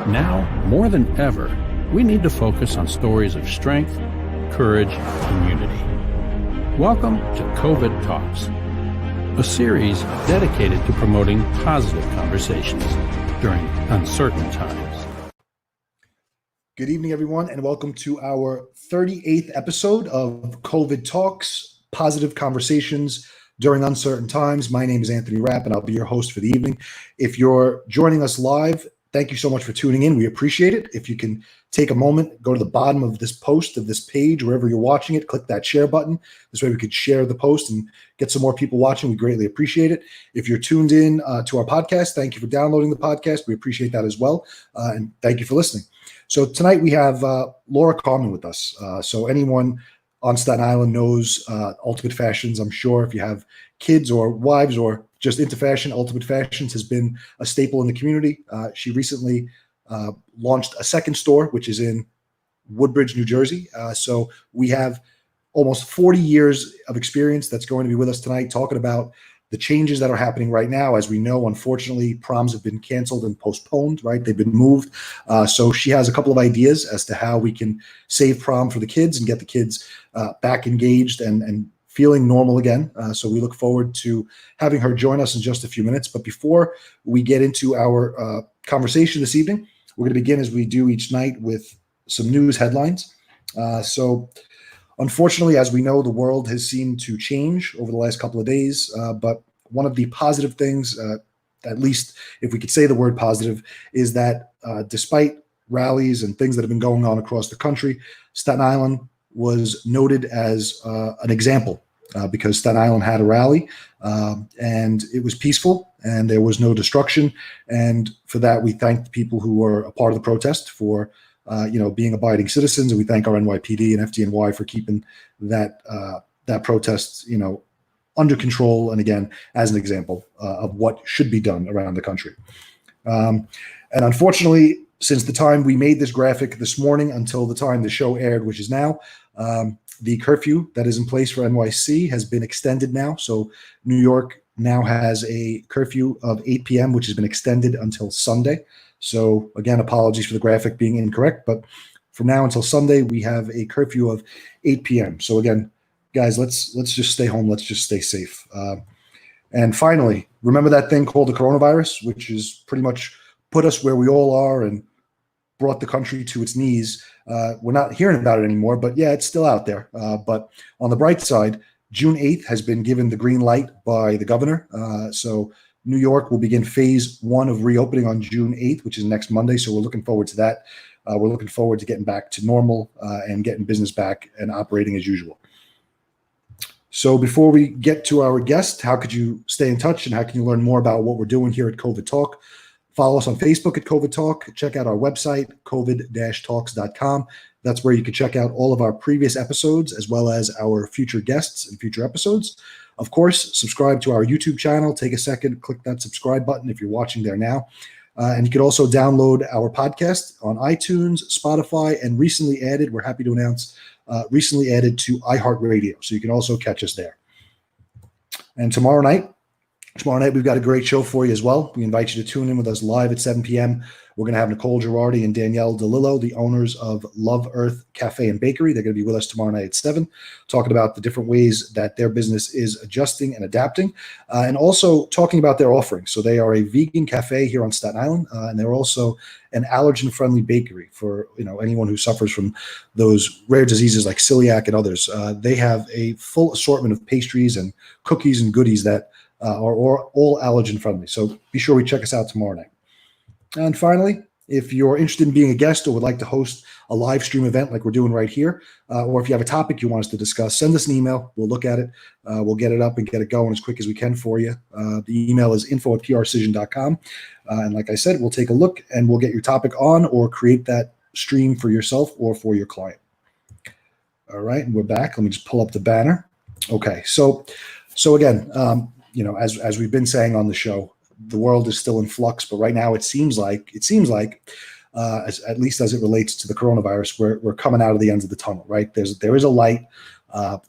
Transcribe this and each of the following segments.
Now, more than ever, we need to focus on stories of strength, courage, and unity. Welcome to COVID Talks, a series dedicated to promoting positive conversations during uncertain times. Good evening, everyone, and welcome to our 38th episode of COVID Talks, Positive Conversations During Uncertain Times. My name is Anthony Rapp, and I'll be your host for the evening. If you're joining us live, thank you so much for tuning in. We appreciate it. If you can take a moment, go to the bottom of this post, of this page, wherever you're watching it, click that share button. This way we could share the post and get some more people watching. We greatly appreciate it. If you're tuned in to our podcast, thank you for downloading the podcast. We appreciate that as well. And thank you for listening. So tonight we have Laura Karmin with us. So anyone on Staten Island knows Ultimate Fashions, I'm sure. If you have kids or wives or just into fashion, Ultimate Fashions has been a staple in the community. She recently launched a second store, which is in Woodbridge, New Jersey. So we have almost 40 years of experience that's going to be with us tonight, talking about the changes that are happening right now. As we know, unfortunately, proms have been canceled and postponed, right? They've been moved. So she has a couple of ideas as to how we can save prom for the kids and get the kids back engaged and feeling normal again. So we look forward to having her join us in just a few minutes. But before we get into our conversation this evening, we're going to begin, as we do each night, with some news headlines. So unfortunately, as we know, the world has seemed to change over the last couple of days. But one of the positive things, at least if we could say the word positive, is that despite rallies and things that have been going on across the country, Staten Island was noted as an example because Staten Island had a rally and it was peaceful and there was no destruction. And for that, we thank the people who were a part of the protest for being abiding citizens, and we thank our NYPD and FDNY for keeping that protest, under control. And again, as an example of what should be done around the country. And unfortunately, since the time we made this graphic this morning until the time the show aired, which is now, the curfew that is in place for NYC has been extended now. So New York now has a curfew of 8 p.m., which has been extended until Sunday. So again, apologies for the graphic being incorrect, but from now until Sunday, we have a curfew of 8 p.m. So again, guys, let's just stay home. Let's just stay safe. And finally, remember that thing called the coronavirus, which has pretty much put us where we all are and brought the country to its knees. We're not hearing about it anymore, but yeah, it's still out there. But on the bright side, June 8th has been given the green light by the governor. So New York will begin phase 1 of reopening on June 8th, which is next Monday. So we're looking forward to that. We're looking forward to getting back to normal and getting business back and operating as usual. So before we get to our guest, how could you stay in touch and how can you learn more about what we're doing here at COVID Talk? Follow us on Facebook at COVID Talk. Check out our website, covid-talks.com. That's where you can check out all of our previous episodes as well as our future guests and future episodes. Of course, subscribe to our YouTube channel. Take a second, click that subscribe button if you're watching there now. And you can also download our podcast on iTunes, Spotify, and recently added, we're happy to announce, recently added to iHeartRadio. So you can also catch us there. And tomorrow night, we've got a great show for you as well. We invite you to tune in with us live at 7 p.m. We're going to have Nicole Girardi and Danielle DeLillo, the owners of Love Earth Cafe and Bakery. They're going to be with us tomorrow night at 7, talking about the different ways that their business is adjusting and adapting, and also talking about their offerings. So they are a vegan cafe here on Staten Island, and they're also an allergen-friendly bakery for anyone who suffers from those rare diseases like celiac and others. They have a full assortment of pastries and cookies and goodies that are all allergen friendly. So be sure we check us out tomorrow night. And finally, if you're interested in being a guest or would like to host a live stream event like we're doing right here, or if you have a topic you want us to discuss, send us an email. We'll look at it. We'll get it up and get it going as quick as we can for you. The email is info@PRcision.com. And like I said, we'll take a look and we'll get your topic on or create that stream for yourself or for your client. All right, and we're back. Let me just pull up the banner. Okay, so again, as we've been saying on the show, the world is still in flux, but right now it seems like, at least as it relates to the coronavirus, we're coming out of the ends of the tunnel, right? There is a light.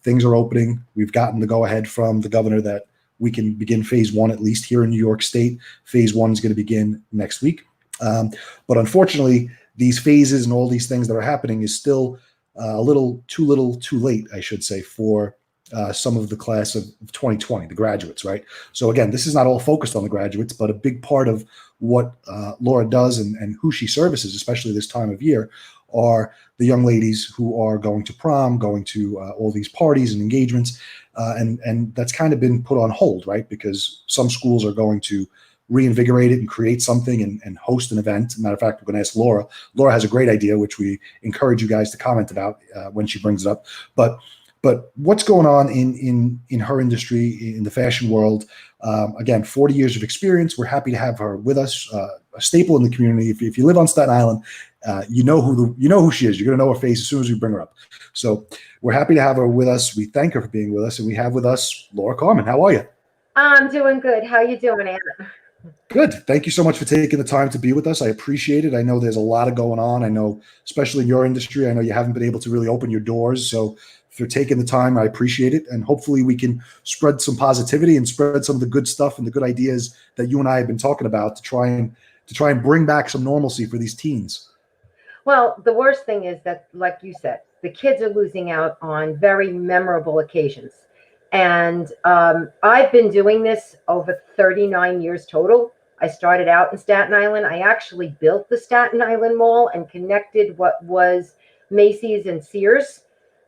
Things are opening. We've gotten the go-ahead from the governor that we can begin phase 1, at least here in New York State. Phase 1 is going to begin next week. But unfortunately, these phases and all these things that are happening is still a little too late, I should say, for some of the class of 2020, the graduates, right? So again, this is not all focused on the graduates, but a big part of what Laura does and who she services, especially this time of year, are the young ladies who are going to prom, going to all these parties and engagements. And that's kind of been put on hold, right? Because some schools are going to reinvigorate it and create something and host an event. Matter of fact, we're going to ask Laura. Laura has a great idea, which we encourage you guys to comment about when she brings it up. But what's going on in her industry, in the fashion world? Again, 40 years of experience. We're happy to have her with us, a staple in the community. If you live on Staten Island, you know who she is. You're going to know her face as soon as we bring her up. So we're happy to have her with us. We thank her for being with us, and we have with us Laura Karmin. How are you? I'm doing good. How you doing, Anna? Good. Thank you so much for taking the time to be with us. I appreciate it. I know there's a lot of going on. I know, especially in your industry, I know you haven't been able to really open your doors. So if you're taking the time, I appreciate it. And hopefully we can spread some positivity and spread some of the good stuff and the good ideas that you and I have been talking about to try and bring back some normalcy for these teens. Well, the worst thing is that, like you said, the kids are losing out on very memorable occasions. And I've been doing this over 39 years total. I started out in Staten Island. I actually built the Staten Island Mall and connected what was Macy's and Sears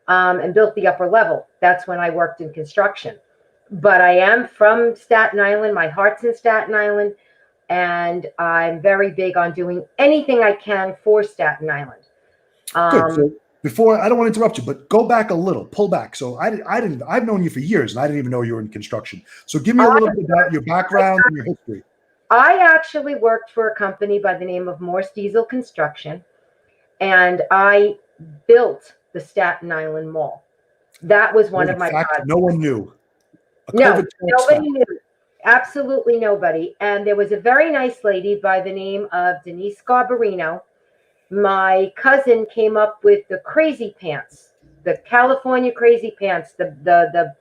and built the upper level. That's when I worked in construction. But I am from Staten Island. My heart's in Staten Island. And I'm very big on doing anything I can for Staten Island. Good. So before, I don't want to interrupt you, but go back a little, pull back. So I've known you for years and I didn't even know you were in construction. So give me a little bit about your background and your history. I actually worked for a company by the name of Morse Diesel Construction, and I built the Staten Island Mall. That was one of my projects. No one knew. No, nobody knew. Absolutely nobody. And there was a very nice lady by the name of Denise Garbarino. My cousin came up with the crazy pants, the California crazy pants, the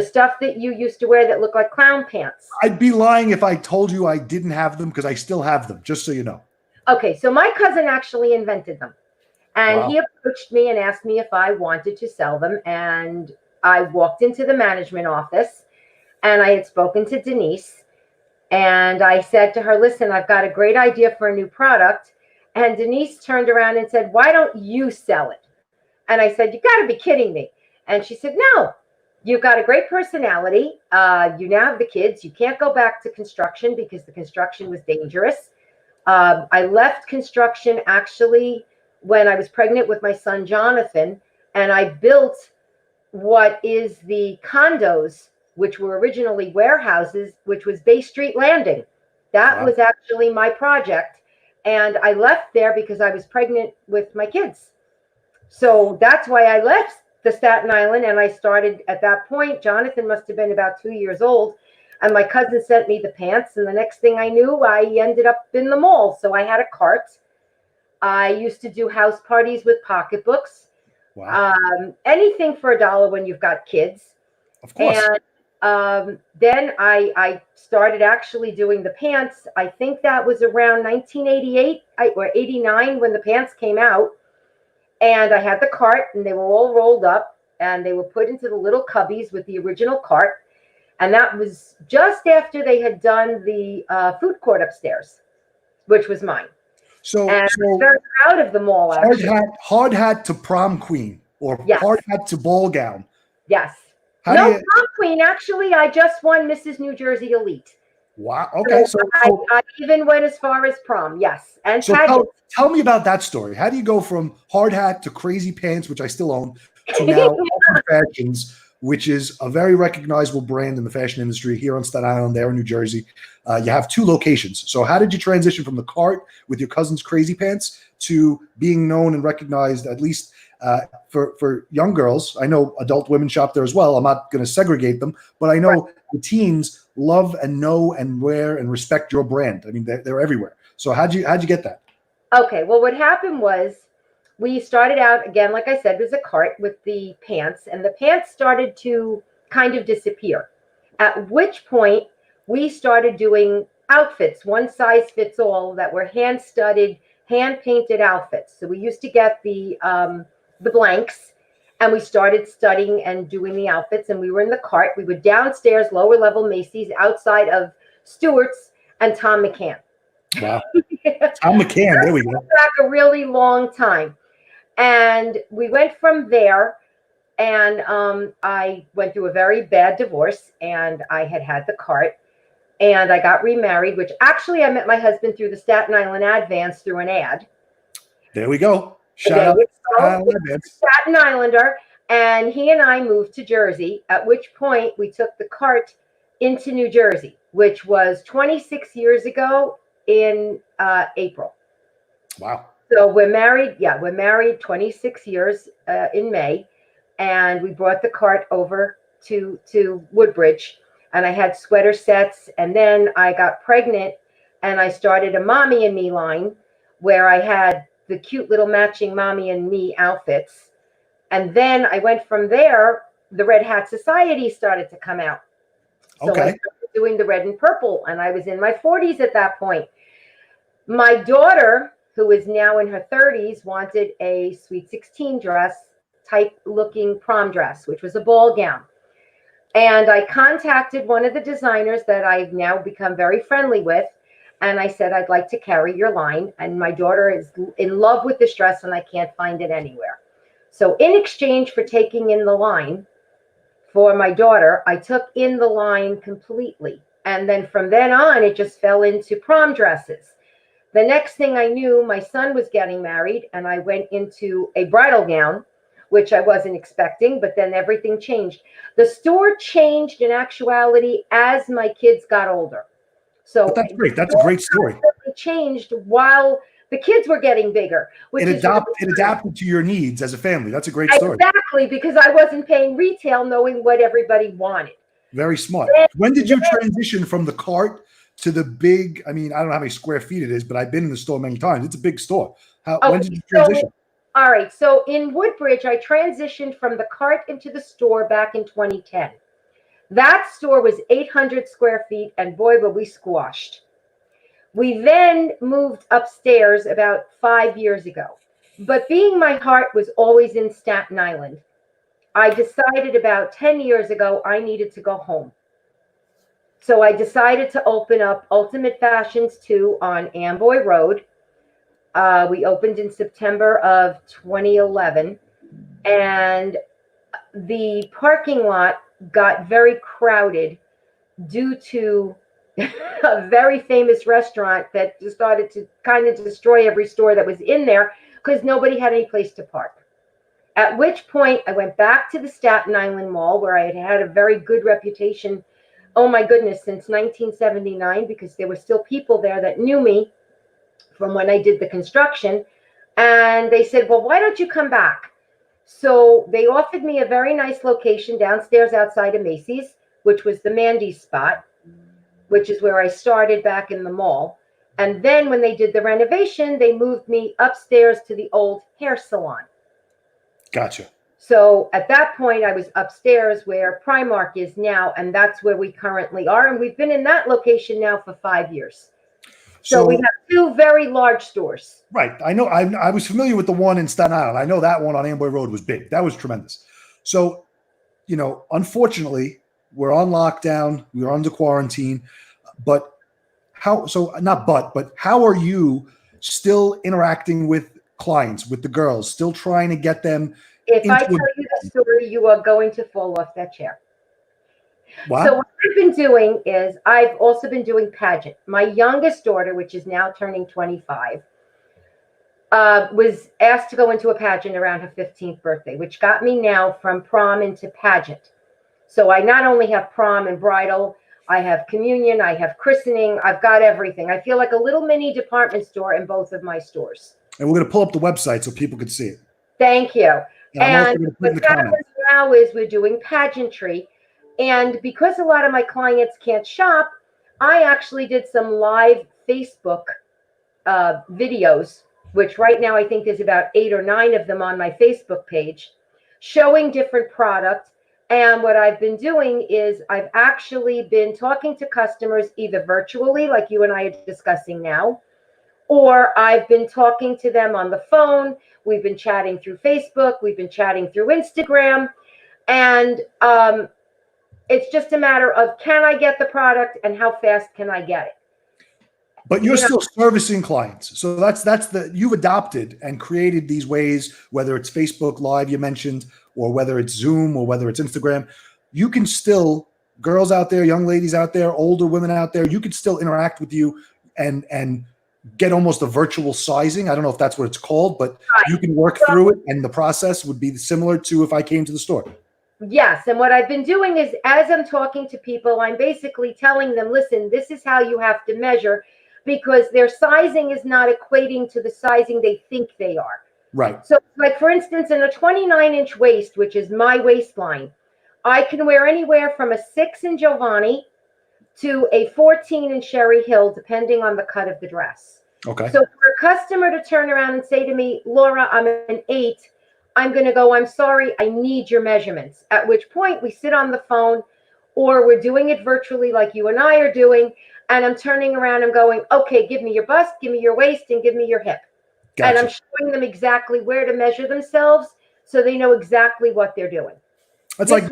stuff that you used to wear that looked like clown pants. I'd be lying if I told you I didn't have them because I still have them, just so you know. Okay, so my cousin actually invented them. And he approached me and asked me if I wanted to sell them. And I walked into the management office and I had spoken to Denise. And I said to her, listen, I've got a great idea for a new product. And Denise turned around and said, why don't you sell it? And I said, you got to be kidding me. And she said, no. You've got a great personality. You now have the kids. You can't go back to construction because the construction was dangerous. I left construction actually when I was pregnant with my son, Jonathan, and I built what is the condos, which were originally warehouses, which was Bay Street Landing. That was actually my project. And I left there because I was pregnant with my kids. So that's why I left the Staten Island, and I started at that point. Jonathan must have been about 2 years old, and my cousin sent me the pants, and the next thing I knew, I ended up in the mall. So I had a cart. I used to do house parties with pocketbooks. Wow. Anything for $1 when you've got kids. Of course. And then I started actually doing the pants. I think that was around 1988 or 89 when the pants came out. And I had the cart, and they were all rolled up, and they were put into the little cubbies with the original cart. And that was just after they had done the food court upstairs, which was mine. And I was very proud of the mall, actually. Hard hat to prom queen, or hard hat to ball gown. Yes. Prom queen. Actually, I just won Mrs. New Jersey Elite. Wow. Okay. So I even went as far as prom. Yes. And so tell me about that story. How do you go from hard hat to crazy pants, which I still own, to now Ultimate Fashions, which is a very recognizable brand in the fashion industry here on Staten Island, there in New Jersey. You have 2 locations. So how did you transition from the cart with your cousin's crazy pants to being known and recognized, at least for young girls? I know adult women shop there as well. I'm not going to segregate them, but I know the teens love and know and wear and respect your brand. I mean, they're everywhere. So how'd you get that? Okay. Well, what happened was we started out, again, like I said, there's a cart with the pants, and the pants started to kind of disappear, at which point we started doing outfits, one size fits all, that were hand studded, hand painted outfits. So we used to get the blanks, and we started studying and doing the outfits. And we were in the cart. We were downstairs, lower level Macy's, outside of Stewart's and Tom McCann. Wow. Tom McCann. There we go. Back a really long time. And we went from there. And I went through a very bad divorce, and I had the cart, and I got remarried, which actually I met my husband through the Staten Island Advance through an ad. There we go. Shout out Staten Islander. And he and I moved to Jersey, at which point we took the cart into New Jersey, which was 26 years ago in April. Wow. So we're married. Yeah, we're married 26 years in May. And we brought the cart over to Woodbridge, and I had sweater sets. And then I got pregnant, and I started a Mommy and Me line where I had the cute little matching Mommy and Me outfits. And then I went from there. The Red Hat Society started to come out. So I started doing the red and purple, and I was in my 40s at that point. My daughter, who is now in her 30s, wanted a Sweet 16 dress type looking prom dress, which was a ball gown. And I contacted one of the designers that I've now become very friendly with. And I said, I'd like to carry your line. And my daughter is in love with this dress, and I can't find it anywhere. So in exchange for taking in the line for my daughter, I took in the line completely. And then from then on, it just fell into prom dresses. The next thing I knew, my son was getting married, and I went into a bridal gown, which I wasn't expecting, but then everything changed. The store changed in actuality as my kids got older. So but that's great. That's a great story. It changed while the kids were getting bigger. It adapted to your needs as a family. That's a great story. Exactly, because I wasn't paying retail knowing what everybody wanted. Very smart. When did you transition from the cart to the big, I mean, I don't know how many square feet it is, but I've been in the store many times. It's a big store. When did you transition? All right. So in Woodbridge, I transitioned from the cart into the store back in 2010. That store was 800 square feet, and boy, were we squashed. We then moved upstairs about 5 years ago. But being my heart was always in Staten Island, I decided about 10 years ago I needed to go home. So I decided to open up Ultimate Fashions 2 on Amboy Road. We opened in September of 2011, and the parking lot got very crowded due to a very famous restaurant that just started to kind of destroy every store that was in there because nobody had any place to park. At which point I went back to the Staten Island Mall, where I had had a very good reputation, oh my goodness, since 1979, because there were still people there that knew me from when I did the construction. And they said, well, why don't you come back? So they offered me a very nice location downstairs outside of Macy's, which was the Mandy's spot, which is where I started back in the mall. And then when they did the renovation, they moved me upstairs to the old hair salon. Gotcha. So at that point, I was upstairs where Primark is now, and that's where we currently are. And we've been in that location now for 5 years. So we have two very large stores. Right. I know. I was familiar with the one in Staten Island. I know that one on Amboy Road was big. That was tremendous. So, you know, unfortunately, we're on lockdown. We're under quarantine. But how are you still interacting with clients, with the girls, still trying to get them? If I tell you the story, you are going to fall off that chair. Wow. So what I've been doing is I've also been doing pageant. My youngest daughter, which is now turning 25, was asked to go into a pageant around her 15th birthday, which got me now from prom into pageant. So I not only have prom and bridal, I have communion, I have christening, I've got everything. I feel like a little mini department store in both of my stores. And we're going to pull up the website so people can see it. Thank you. And what happens now is we're doing pageantry. And because a lot of my clients can't shop, I actually did some live Facebook videos, which right now I think there's about 8 or 9 of them on my Facebook page, showing different products And what I've been doing is I've actually been talking to customers either virtually, like you and I are discussing now, or I've been talking to them on the phone. We've been chatting through Facebook. We've been chatting through Instagram. And it's just a matter of, can I get the product and how fast can I get it? But you're still servicing clients. So you've adopted and created these ways, whether it's Facebook Live you mentioned, or whether it's Zoom, or whether it's Instagram. You can still, girls out there, young ladies out there, older women out there, you can still interact with you and get almost a virtual sizing. I don't know if that's what it's called, but you can work through it, and the process would be similar to if I came to the store. Yes. And what I've been doing is, as I'm talking to people, I'm basically telling them, listen, this is how you have to measure, because their sizing is not equating to the sizing they think they are. Right. So, like, for instance, in a 29-inch waist, which is my waistline, I can wear anywhere from a 6 in Giovanni to a 14 in Sherry Hill, depending on the cut of the dress. Okay. So for a customer to turn around and say to me, Laura, I'm an 8, I'm going to go, I'm sorry, I need your measurements. At which point we sit on the phone, or we're doing it virtually like you and I are doing. And I'm turning around and going, okay, give me your bust, give me your waist, and give me your hip. Gotcha. And I'm showing them exactly where to measure themselves so they know exactly what they're doing. That's like,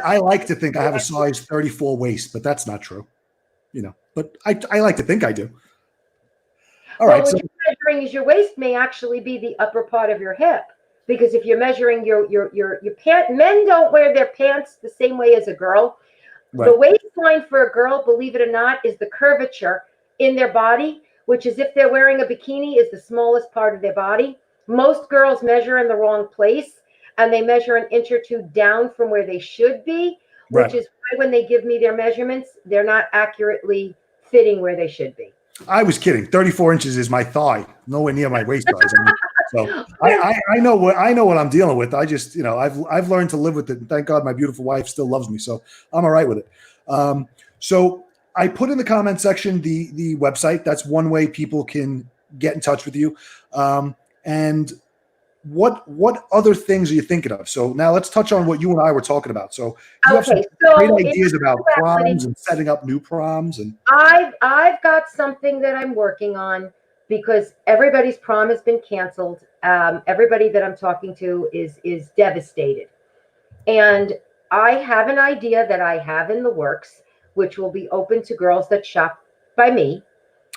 I like to think I have a size 34 waist, but that's not true. But I like to think I do. All right. What you're measuring is your waist may actually be the upper part of your hip, because if you're measuring your pant, men don't wear their pants the same way as a girl. Right. The waistline for a girl, believe it or not, is the curvature in their body, which is, if they're wearing a bikini, is the smallest part of their body. Most girls measure in the wrong place, and they measure an inch or two down from where they should be, which is why when they give me their measurements, they're not accurately fitting where they should be. I was kidding. 34 inches is my thigh, nowhere near my waist size. So I know what I'm dealing with. I just, I've learned to live with it. And thank God my beautiful wife still loves me. So I'm all right with it. So I put in the comment section the website. That's one way people can get in touch with you. And what other things are you thinking of? So now let's touch on what you and I were talking about. So you have some great ideas about proms and setting up new proms. And I've got something that I'm working on, because everybody's prom has been canceled. Everybody that I'm talking to is devastated. And I have an idea that I have in the works, which will be open to girls that shop by me.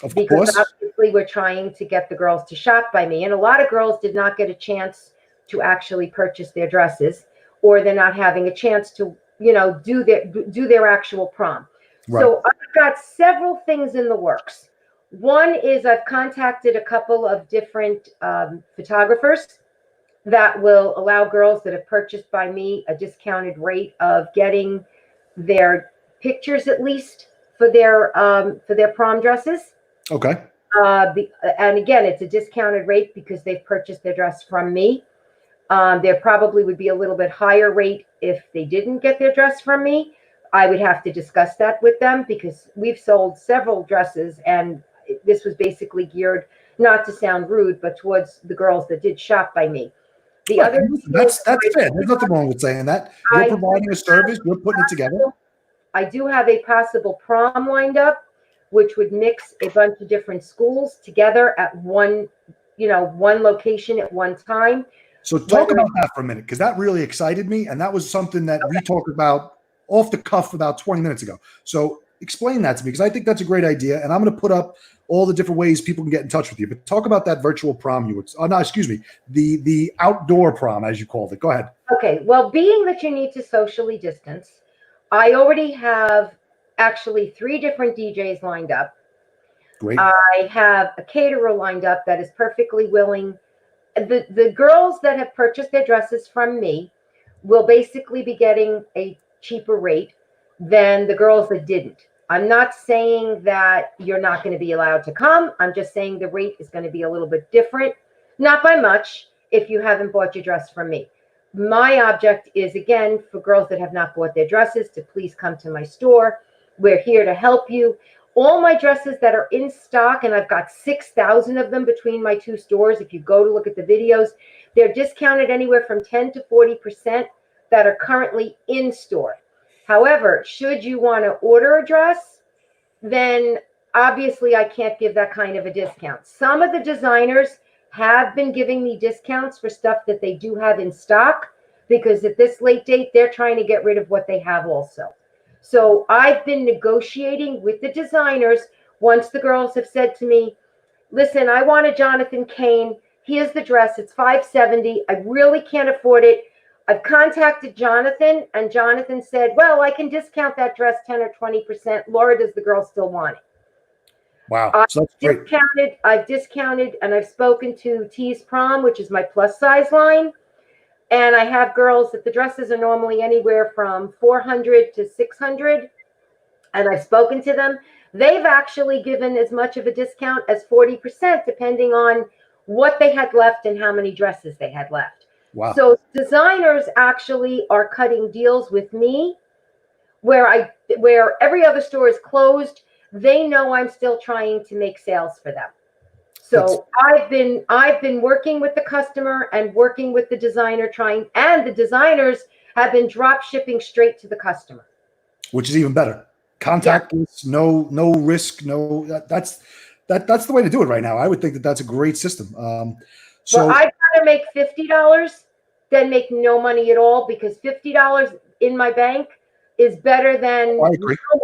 Of because course. Obviously we're trying to get the girls to shop by me. And a lot of girls did not get a chance to actually purchase their dresses, or they're not having a chance to, do their actual prom. Right. So I've got several things in the works. One is I've contacted a couple of different photographers that will allow girls that have purchased by me a discounted rate of getting their pictures, at least for their prom dresses. Okay. And again, it's a discounted rate because they've purchased their dress from me. There probably would be a little bit higher rate if they didn't get their dress from me. I would have to discuss that with them, because we've sold several dresses, and this was basically geared, not to sound rude, but towards the girls that did shop by me. The other that's fair. There's nothing wrong with saying that. You're providing a service. You're putting it together. I do have a possible prom lined up, which would mix a bunch of different schools together at one location at one time. So talk about that for a minute, because that really excited me. And that was something that we talked about off the cuff about 20 minutes ago. So explain that to me, because I think that's a great idea. And I'm going to put up all the different ways people can get in touch with you. But talk about that virtual prom the outdoor prom, as you called it. Go ahead. Okay. Well, being that you need to socially distance, I already have actually 3 different DJs lined up. Great. I have a caterer lined up that is perfectly willing. The girls that have purchased their dresses from me will basically be getting a cheaper rate than the girls that didn't. I'm not saying that you're not going to be allowed to come. I'm just saying the rate is going to be a little bit different, not by much, if you haven't bought your dress from me. My object is, again, for girls that have not bought their dresses to please come to my store. We're here to help you. All my dresses that are in stock, and I've got 6,000 of them between my 2 stores. If you go to look at the videos, they're discounted anywhere from 10 to 40% that are currently in store. However, should you want to order a dress, then obviously I can't give that kind of a discount. Some of the designers have been giving me discounts for stuff that they do have in stock, because at this late date, they're trying to get rid of what they have also. So I've been negotiating with the designers. Once the girls have said to me, listen, I want a Jonathan Kane. Here's the dress. It's $570. I really can't afford it. I've contacted Jonathan, and Jonathan said, well, I can discount that dress 10 or 20%. Laura, does the girl still want it? Wow. So that's great. I've discounted, and I've spoken to Tees Prom, which is my plus size line. And I have girls that the dresses are normally anywhere from $400 to $600. And I've spoken to them. They've actually given as much of a discount as 40%, depending on what they had left and how many dresses they had left. Wow. So designers actually are cutting deals with me where every other store is closed. They know I'm still trying to make sales for them. So I've been working with the customer and working with the designer, and the designers have been drop shipping straight to the customer, which is even better. Contactless, yeah. No risk, that's the way to do it right now. I would think that that's a great system. So I'd rather make $50 than make no money at all, because $50 in my bank is better than no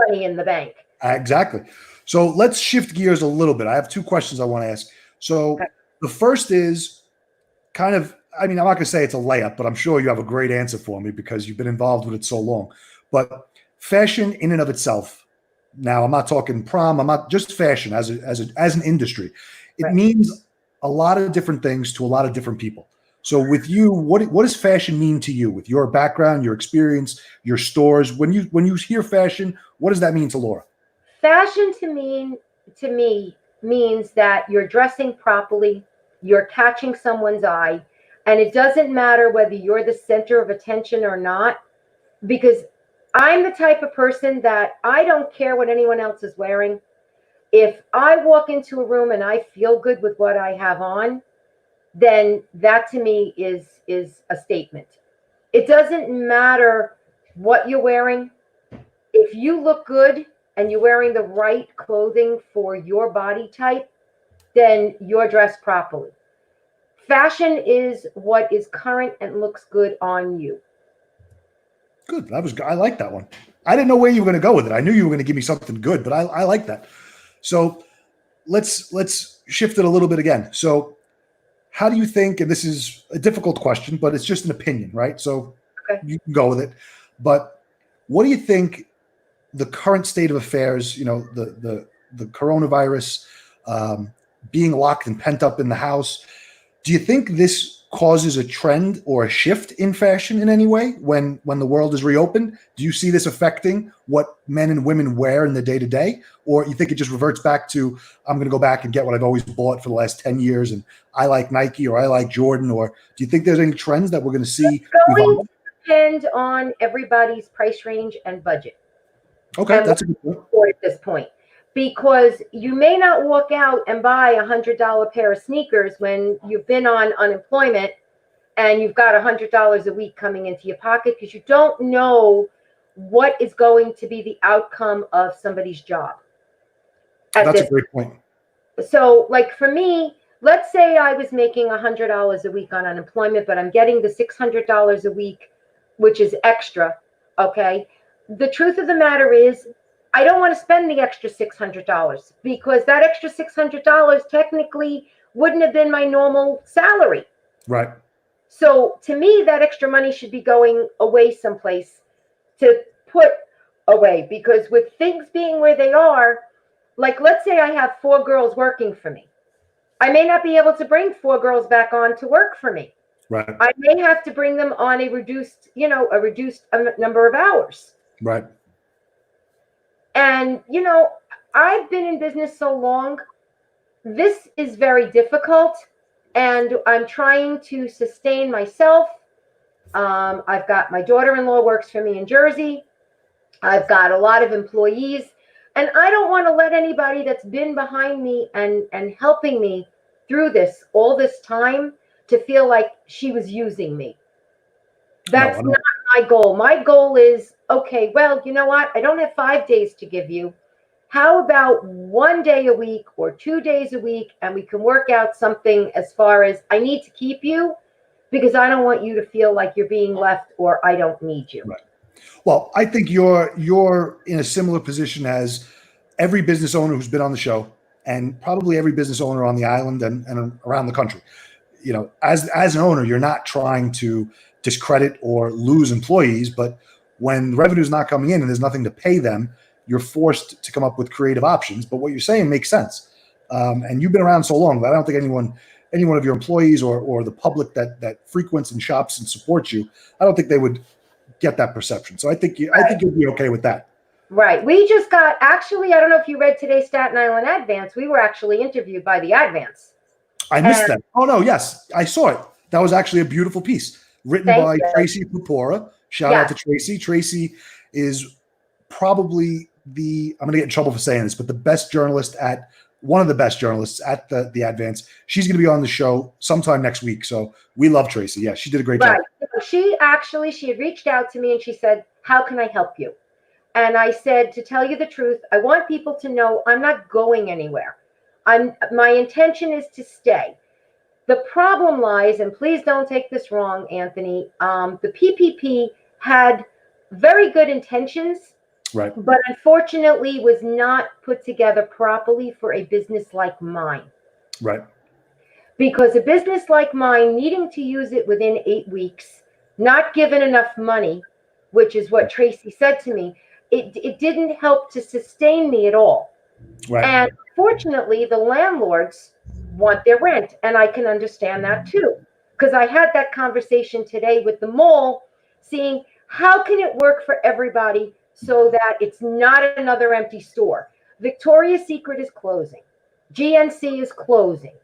money in the bank. Exactly. So let's shift gears a little bit. I have two questions I want to ask. So the first is kind of, I mean, I'm not going to say it's a layup, but I'm sure you have a great answer for me because you've been involved with it so long. But fashion in and of itself, now I'm not talking prom, I'm not just fashion as an industry. It means a lot of different things to a lot of different people. So with you, what does fashion mean to you with your background, your experience, your stores? When you hear fashion, what does that mean to Laura? Fashion to me means that you're dressing properly, you're catching someone's eye, and it doesn't matter whether you're the center of attention or not, because I'm the type of person that I don't care what anyone else is wearing. If I walk into a room and I feel good with what I have on, then that to me is a statement. It doesn't matter what you're wearing. If you look good and you're wearing the right clothing for your body type, then you're dressed properly. Fashion is what is current and looks good on you. Good. I like that one. I didn't know where you were going to go with it. I knew you were going to give me something good, but I like that. So let's shift it a little bit again. So how do you think, and this is a difficult question, but it's just an opinion, right? So you can go with it. But what do you think the current state of affairs, the coronavirus, being locked and pent up in the house, do you think this causes a trend or a shift in fashion in any way when the world is reopened? Do you see this affecting what men and women wear in the day-to-day? Or you think it just reverts back to, I'm going to go back and get what I've always bought for the last 10 years and I like Nike or I like Jordan? Or do you think there's any trends that we're going to see? It's going to depend on everybody's price range and budget. Okay, that's a good point. At this point. Because you may not walk out and buy $100 pair of sneakers when you've been on unemployment and you've got $100 a week coming into your pocket, because you don't know what is going to be the outcome of somebody's job. That's a great point. So like for me, let's say I was making $100 a week on unemployment, but I'm getting the $600 a week, which is extra. Okay. The truth of the matter is, I don't want to spend the extra $600 because that extra $600 technically wouldn't have been my normal salary. Right. So to me, that extra money should be going away someplace to put away, because with things being where they are, like let's say I have 4 girls working for me. I may not be able to bring 4 girls back on to work for me. Right. I may have to bring them on a reduced number of hours. Right. And, I've been in business so long, this is very difficult, and I'm trying to sustain myself. I've got my daughter-in-law works for me in Jersey. I've got a lot of employees, and I don't want to let anybody that's been behind me and helping me through this all this time to feel like she was using me. That's not my goal. My goal is, okay, well, you know what? I don't have 5 days to give you. How about 1 day a week or 2 days a week, and we can work out something as far as I need to keep you because I don't want you to feel like you're being left or I don't need you. Right. Well, I think you're in a similar position as every business owner who's been on the show, and probably every business owner on the island and around the country. You know, as an owner, you're not trying to discredit or lose employees, but when revenue is not coming in and there's nothing to pay them, you're forced to come up with creative options. But what you're saying makes sense. And you've been around so long that I don't think any one of your employees or the public that frequents and shops and supports you, I don't think they would get that perception. So I think you'll be okay with that. Right. We just got, actually, I don't know if you read today's Staten Island Advance. We were actually interviewed by the Advance. I missed that. Oh no, yes, I saw it. That was actually a beautiful piece written by Tracy Pupora. Shout out to Tracy. Tracy is probably I'm going to get in trouble for saying this, but one of the best journalists at the Advance. She's going to be on the show sometime next week. So we love Tracy. Yeah, she did a great job. She had reached out to me and she said, how can I help you? And I said, to tell you the truth, I want people to know I'm not going anywhere. My intention is to stay. The problem lies, and please don't take this wrong, Anthony, the PPP had very good intentions, right, but unfortunately was not put together properly for a business like mine. Right. Because a business like mine needing to use it within 8 weeks, not given enough money, which is what Tracy said to me, it didn't help to sustain me at all. Right. And fortunately, the landlords want their rent, and I can understand that too. Because I had that conversation today with the mall, seeing how can it work for everybody so that it's not another empty store. Victoria's Secret is closing. GNC is closing.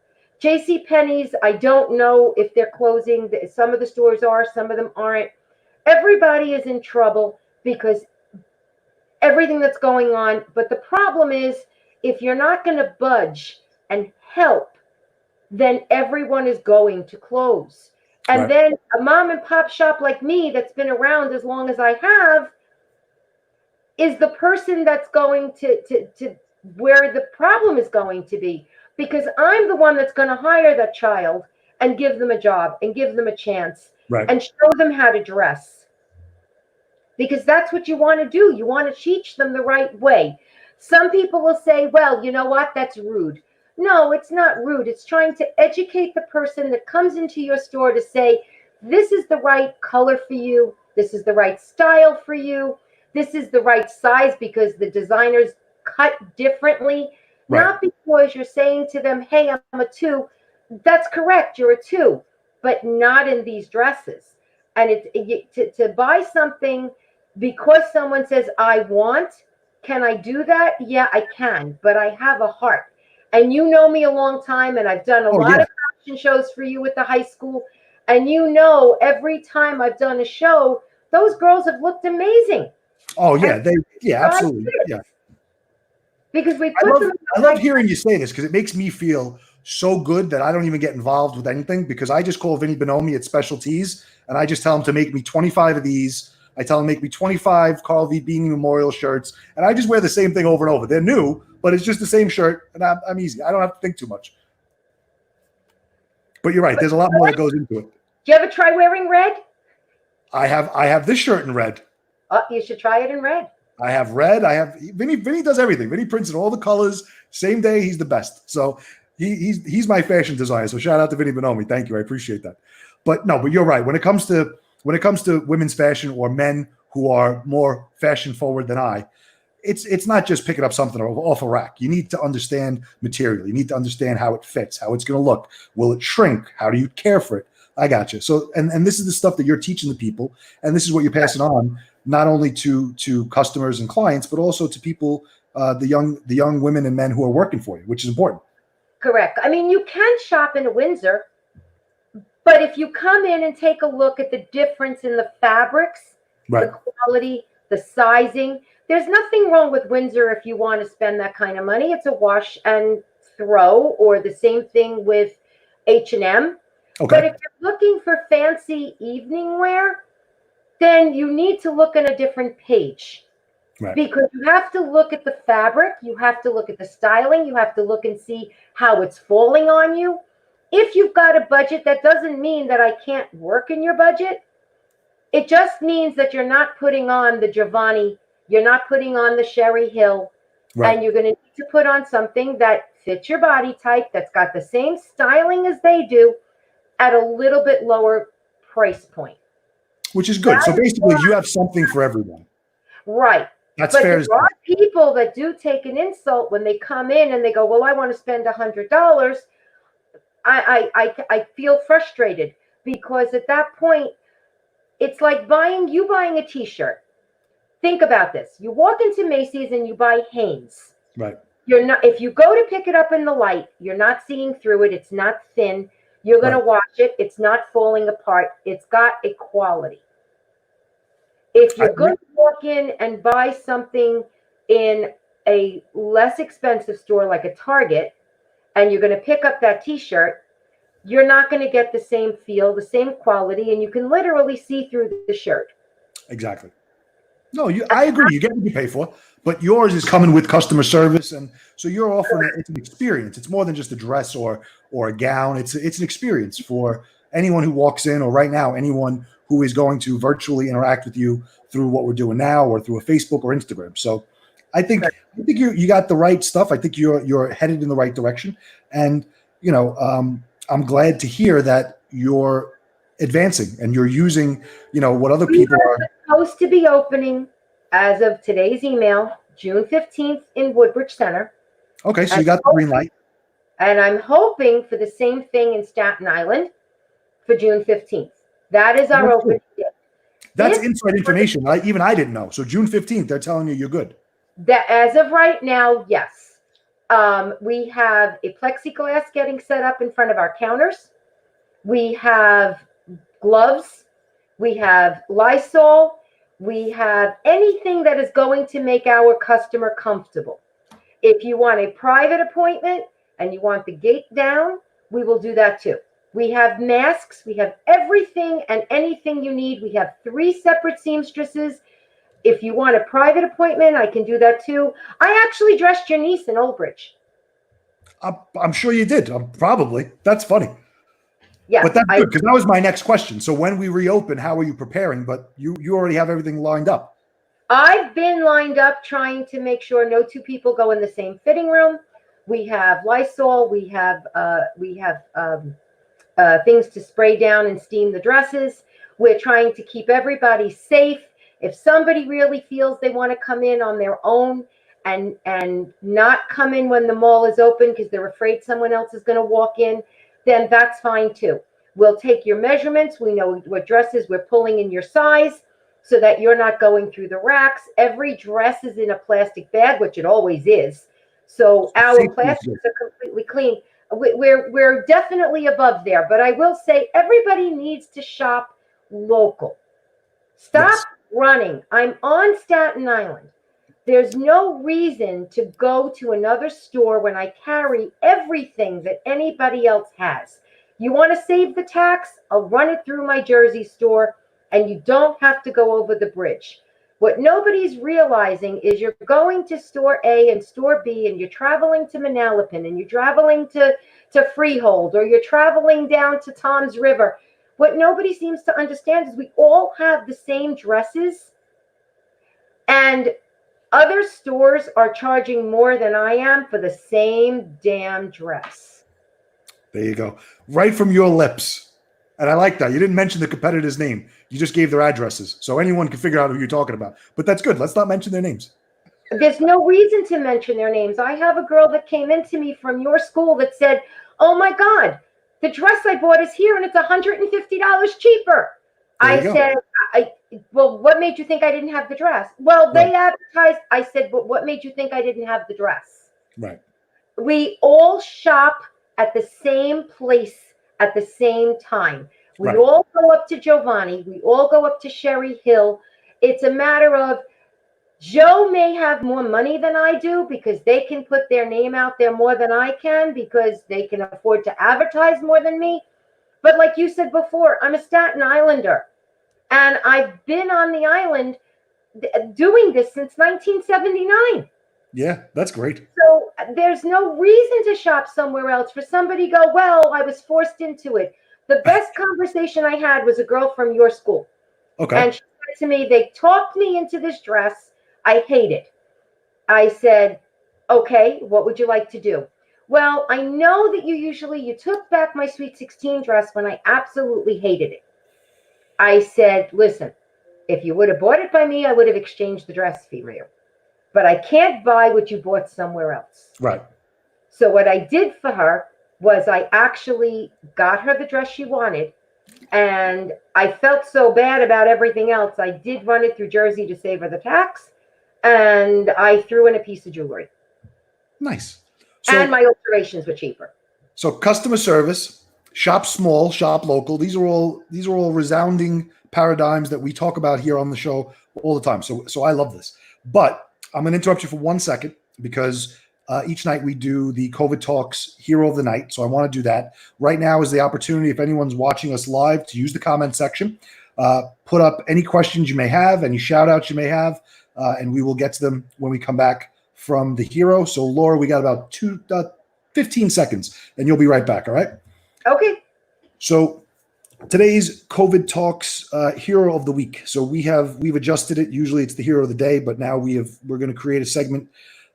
JCPenney's, I don't know if they're closing. Some of the stores are, some of them aren't. Everybody is in trouble because everything that's going on. But the problem is, if you're not going to budge and help, then everyone is going to close. And then a mom and pop shop like me that's been around as long as I have is the person that's going to where the problem is going to be, because I'm the one that's going to hire that child and give them a job and give them a chance and show them how to dress. Because that's what you want to do. You want to teach them the right way. Some people will say, well, you know what? That's rude. No, it's not rude. It's trying to educate the person that comes into your store to say, this is the right color for you. This is the right style for you. This is the right size because the designers cut differently. Not because you're saying to them, hey, I'm a 2. That's correct. You're a 2, but not in these dresses. And to buy something because someone says, I want, can I do that? Yeah, I can, but I have a heart. And you know me a long time, and I've done a lot of fashion shows for you with the high school. And you know, every time I've done a show, those girls have looked amazing. Oh, yeah. Absolutely. Yeah. Because we put them. I love hearing you say this because it makes me feel so good that I don't even get involved with anything, because I just call Vinny Bonomi at Specialties and I just tell him to make me 25 of these. I tell him make me 25 Carl V. Beanie Memorial shirts, and I just wear the same thing over and over. They're new, but it's just the same shirt, and I'm easy. I don't have to think too much. But you're right. There's a lot more that goes into it. Do you ever try wearing red? I have this shirt in red. Oh, you should try it in red. I have red. Vinny does everything. Vinny prints in all the colors. Same day, he's the best. So he's my fashion designer. So shout out to Vinny Bonomi. Thank you. I appreciate that. But you're right. When it comes to women's fashion or men who are more fashion forward than I, it's not just picking up something off a rack. You need to understand material. You need to understand how it fits, how it's going to look. Will it shrink? How do you care for it? I got you. So, and this is the stuff that you're teaching the people, and this is what you're passing on, not only to customers and clients, but also to people, the young women and men who are working for you, which is important. Correct. I mean, you can shop in a Windsor, but if you come in and take a look at the difference in the fabrics, the quality, the sizing, there's nothing wrong with Windsor if you want to spend that kind of money. It's a wash and throw, or the same thing with H&M. Okay. But if you're looking for fancy evening wear, then you need to look at a different page. Right. Because you have to look at the fabric, you have to look at the styling, you have to look and see how it's falling on you. If you've got a budget, that doesn't mean that I can't work in your budget. It just means that you're not putting on the Giovanni, you're not putting on the Sherry Hill, Right. and you're going to need to put on something that fits your body type, that's got the same styling as they do, at a little bit lower price point. Which is good. So basically, you have something for everyone. Right. That's but fair. There are people that do take an insult when they come in and they go, well, I want to spend $100. I feel frustrated because at that point, it's like buying a t-shirt. Think about this. You walk into Macy's and you buy Hanes. Right. You're not, if you go to pick it up in the light, you're not seeing through it. It's not thin. You're going to wash it. It's not falling apart. It's got a quality. If you're going to walk in and buy something in a less expensive store like a Target, and you're going to pick up that t-shirt, you're not going to get the same feel, the same quality, and you can literally see through the shirt. Exactly. No, I agree. You get what you pay for, but yours is coming with customer service, and so you're offering it's an experience. It's more than just a dress or a gown. It's an experience for anyone who walks in, or right now, anyone who is going to virtually interact with you through what we're doing now, or through a Facebook or Instagram. So, I think you got the right stuff. I think you're headed in the right direction, and I'm glad to hear that you're advancing and you're using, what other people are supposed to be opening as of today's email, June 15th in Woodbridge Center. Okay, so you got the green light. And I'm hoping for the same thing in Staten Island for June 15th. That is our opening date. That's inside information. I didn't know. So June 15th, they're telling you you're good. That as of right now, yes. We have a plexiglass getting set up in front of our counters. We have gloves. We have Lysol. We have anything that is going to make our customer comfortable. If you want a private appointment and you want the gate down, we will do that too. We have masks. We have everything and anything you need. We have 3 separate seamstresses. If you want a private appointment, I can do that too. I actually dressed your niece in Old Bridge. I'm sure you did. Probably. That's funny. Yeah, but that's good, because that was my next question. So when we reopen, how are you preparing? But you already have everything lined up. I've been lined up trying to make sure no 2 people go in the same fitting room. We have Lysol. We have things to spray down and steam the dresses. We're trying to keep everybody safe. If somebody really feels they want to come in on their own and not come in when the mall is open because they're afraid someone else is going to walk in, then that's fine too. We'll take your measurements. We know what dresses we're pulling in your size so that you're not going through the racks. Every dress is in a plastic bag, which it always is. So our plastics are completely clean. We're definitely above there, but I will say everybody needs to shop local. Stop running. I'm on Staten Island. There's no reason to go to another store when I carry everything that anybody else has. You want to save the tax? I'll run it through my Jersey store, and you don't have to go over the bridge. What nobody's realizing is you're going to store A and store B, and you're traveling to Manalapan, and you're traveling to Freehold, or you're traveling down to Tom's River. What nobody seems to understand is we all have the same dresses, and other stores are charging more than I am for the same damn dress. There you go. Right from your lips. And I like that. You didn't mention the competitor's name. You just gave their addresses. So anyone can figure out who you're talking about. But that's good. Let's not mention their names. There's no reason to mention their names. I have a girl that came into me from your school that said, oh my God, the dress I bought is here and it's $150 cheaper. I said, well, what made you think I didn't have the dress? Well, they advertised. I said, but what made you think I didn't have the dress? Right. We all shop at the same place at the same time. We all go up to Giovanni. We all go up to Sherry Hill. It's a matter of Joe may have more money than I do because they can put their name out there more than I can because they can afford to advertise more than me. But like you said before, I'm a Staten Islander. And I've been on the island doing this since 1979. Yeah, that's great. So there's no reason to shop somewhere else. For somebody to go, well, I was forced into it. The best conversation I had was a girl from your school. Okay. And she said to me, they talked me into this dress. I hate it. I said, okay, what would you like to do? Well, I know that you took back my Sweet 16 dress when I absolutely hated it. I said, listen, if you would have bought it by me, I would have exchanged the dress for you. But I can't buy what you bought somewhere else. Right. So what I did for her was I actually got her the dress she wanted. And I felt so bad about everything else. I did run it through Jersey to save her the tax. And I threw in a piece of jewelry. Nice. And my alterations were cheaper. So customer service, shop small, shop local. These are all resounding paradigms that we talk about here on the show all the time. So I love this. But I'm going to interrupt you for 1 second because each night we do the COVID Talks Hero of the Night. So I want to do that. Right now is the opportunity, if anyone's watching us live, to use the comment section. Put up any questions you may have, any shout outs you may have, and we will get to them when we come back from the hero. So Laura, we got about 15 seconds and you'll be right back. All right. Okay. So today's COVID Talks Hero of the Week. So we've adjusted it. Usually it's the Hero of the Day, but now we're going to create a segment.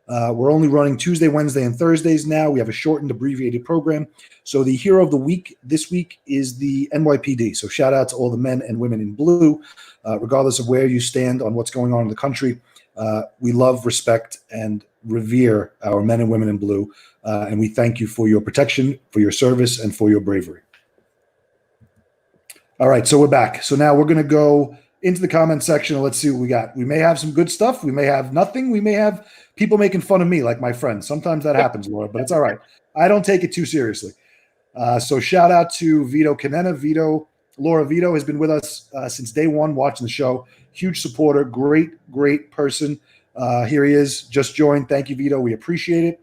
We're only running Tuesday, Wednesday, and Thursdays now. We have a shortened, abbreviated program. So the Hero of the Week this week is the NYPD. So shout out to all the men and women in blue, regardless of where you stand on what's going on in the country. We love, respect, and revere our men and women in blue. And we thank you for your protection, for your service, and for your bravery. All right, so we're back. So now we're going to go into the comment section and let's see what we got. We may have some good stuff. We may have nothing. We may have people making fun of me like my friends. Sometimes that happens, Laura, but it's all right. I don't take it too seriously. So shout out to Vito Canena. Laura Vito has been with us since day one watching the show. Huge supporter. Great person. Here he is. Just joined. Thank you, Vito. We appreciate it.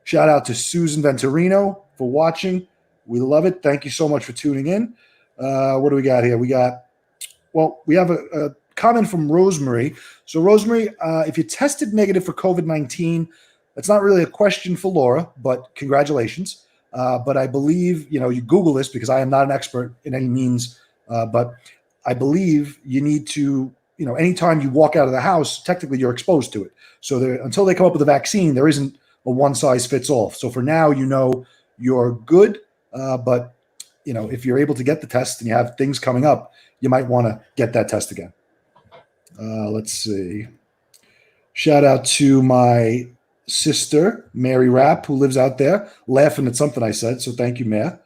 Shout out to Susan Venturino for watching. We love it. Thank you so much for tuning in. What do we got here? We have a comment from Rosemary. So Rosemary, if you tested negative for COVID-19, that's not really a question for Laura, but congratulations. But I believe, you Google this because I am not an expert in any means, but I believe you need to, anytime you walk out of the house, technically you're exposed to it. So until they come up with a vaccine, there isn't a one size fits all. So for now, you're good. But if you're able to get the test and you have things coming up, you might want to get that test again. Let's see. Shout out to my sister, Mary Rapp, who lives out there laughing at something I said. So thank you, Mare.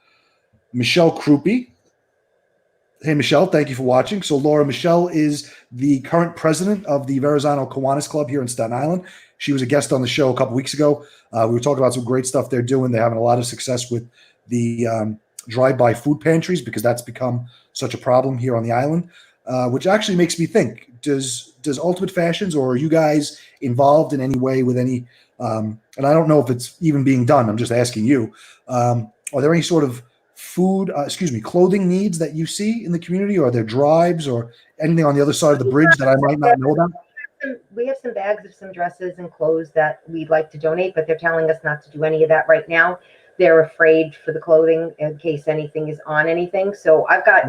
Michelle Krupe. Hey, Michelle, thank you for watching. So Laura, Michelle is the current president of the Verrazano Kiwanis Club here in Staten Island. She was a guest on the show a couple weeks ago. We were talking about some great stuff they're doing. They're having a lot of success with the drive-by food pantries because that's become such a problem here on the island, which actually makes me think, does Ultimate Fashions or are you guys involved in any way with any, and I don't know if it's even being done, I'm just asking you, are there any sort of clothing needs that you see in the community, or are there drives or anything on the other side of the bridge that I might not know about? We have some bags of some dresses and clothes that we'd like to donate, but they're telling us not to do any of that right now. They're afraid for the clothing in case anything is on anything. So I've got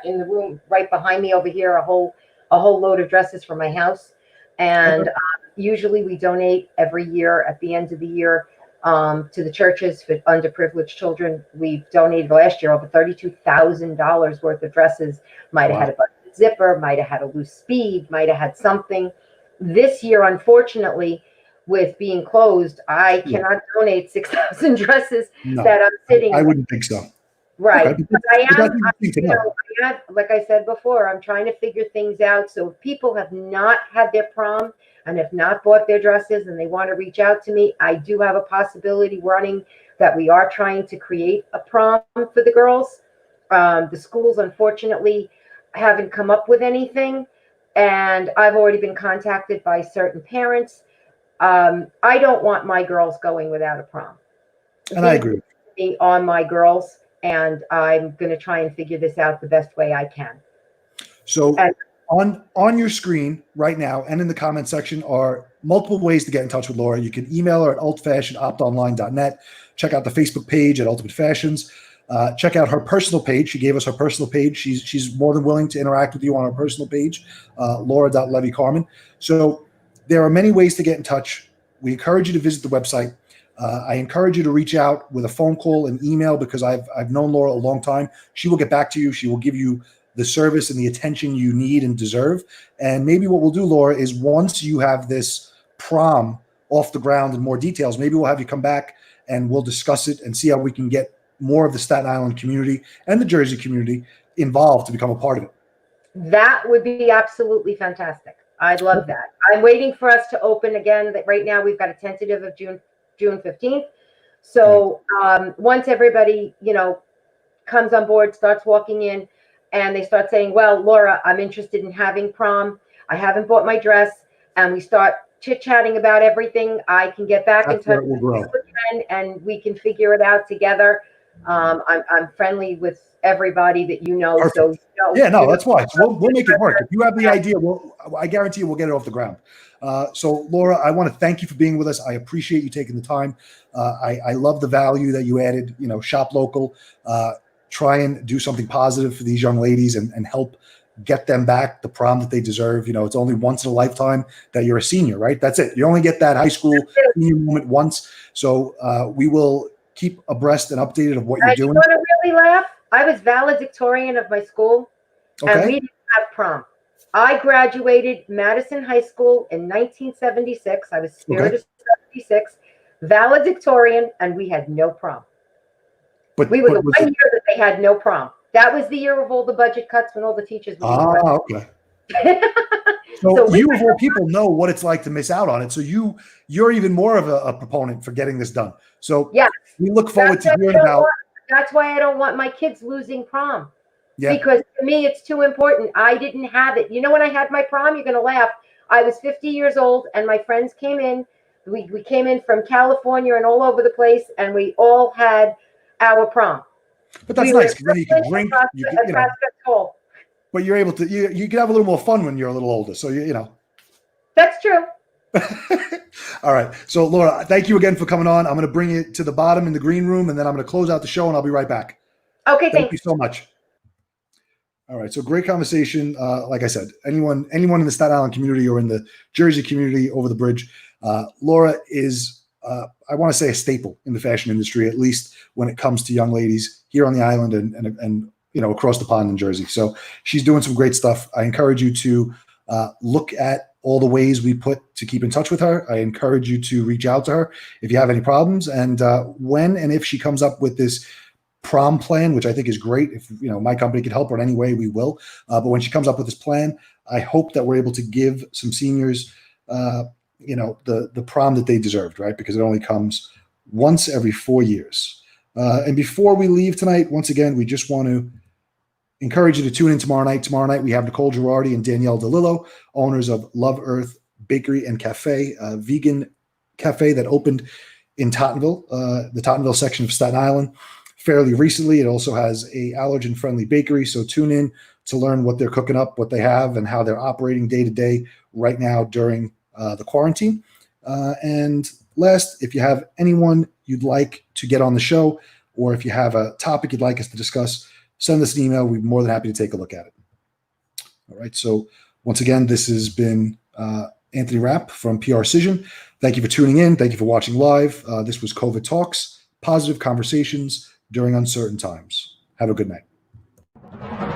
in the room right behind me over here a whole load of dresses from my house, and usually we donate every year at the end of the year to the churches for underprivileged children. We've donated last year over $32,000 worth of dresses. Might have had a busted zipper, might have had a loose speed, might have had something. This year, unfortunately, with being closed, I cannot donate 6,000 dresses that I'm sitting. I wouldn't think so. Right. Okay. But I am, like I said before, I'm trying to figure things out. So if people have not had their prom and have not bought their dresses and they want to reach out to me, I do have a possibility running that we are trying to create a prom for the girls. The schools, unfortunately, haven't come up with anything. And I've already been contacted by certain parents. I don't want my girls going without a prom. And I agree. On my girls, and I'm going to try and figure this out the best way I can. So And on your screen right now and in the comment section are multiple ways to get in touch with Laura. You can email her at oldfashionedoptonline.net. Check out the Facebook page at Ultimate Fashions. Check out her personal page. She gave us her personal page. She's more than willing to interact with you on her personal page, Laura.Carmin. So there are many ways to get in touch. We encourage you to visit the website. I encourage you to reach out with a phone call and email because I've known Laura a long time. She will get back to you. She will give you the service and the attention you need and deserve. And maybe what we'll do, Laura, is once you have this prom off the ground in more details, maybe we'll have you come back and we'll discuss it and see how we can get more of the Staten Island community and the Jersey community involved to become a part of it. that would be absolutely fantastic. I'd love that. I'm waiting for us to open again. That right now we've got a tentative of June 15th. So once everybody, comes on board, starts walking in, and they start saying, well, Laura, I'm interested in having prom. I haven't bought my dress. And we start chit-chatting about everything. I can get back in touch with you again, and we can figure it out together. I'm friendly with everybody that you know. Perfect. So that's why. We'll make it work. If you have the idea, I guarantee you we'll get it off the ground. So Laura, I want to thank you for being with us. I appreciate you taking the time. I love the value that you added, shop local, try and do something positive for these young ladies and help get them back the prom that they deserve. It's only once in a lifetime that you're a senior, right? That's it. You only get that high school senior moment once. So we will keep abreast and updated of what you're doing. You want to really laugh? I was valedictorian of my school, and we didn't have prom. I graduated Madison High School in 1976. I was Spirit of 76, valedictorian, and we had no prom. We were the 1 year that they had no prom. That was the year of all the budget cuts when all the teachers were okay. So you of all people know what it's like to miss out on it. So you're even more of a proponent for getting this done. So we look forward to hearing about. That's why I don't want my kids losing prom. Yeah. Because to me, it's too important. I didn't have it. When I had my prom, you're going to laugh. I was 50 years old, and my friends came in. We came in from California and all over the place, and we all had our prom. But that's nice because then you can drink. But you're able to you can have a little more fun when you're a little older. So That's true. All right. So Laura, thank you again for coming on. I'm going to bring you to the bottom in the green room, and then I'm going to close out the show, and I'll be right back. Okay. Thank you so much. All right. So great conversation. Like I said, anyone in the Staten Island community or in the Jersey community over the bridge, Laura is, I want to say, a staple in the fashion industry, at least when it comes to young ladies here on the island and across the pond in Jersey. So she's doing some great stuff. I encourage you to look at all the ways we put to keep in touch with her. I encourage you to reach out to her if you have any problems. And when and if she comes up with this prom plan, which I think is great, if my company could help her in any way, we will. But when she comes up with this plan, I hope that we're able to give some seniors, the prom that they deserved, right? Because it only comes once every 4 years. And before we leave tonight, once again, we just want to encourage you to tune in tomorrow night. Tomorrow night, we have Nicole Girardi and Danielle DeLillo, owners of Love Earth Bakery and Cafe, a vegan cafe that opened in Tottenville, the Tottenville section of Staten Island, fairly recently. It also has a allergen-friendly bakery, so tune in to learn what they're cooking up, what they have, and how they're operating day to day right now during the quarantine. And last, if you have anyone you'd like to get on the show, or if you have a topic you'd like us to discuss, send us an email. We'd be more than happy to take a look at it. All right. So once again, this has been Anthony Rapp from PRcision. Thank you for tuning in. Thank you for watching live. This was COVID Talks, positive conversations during uncertain times. Have a good night.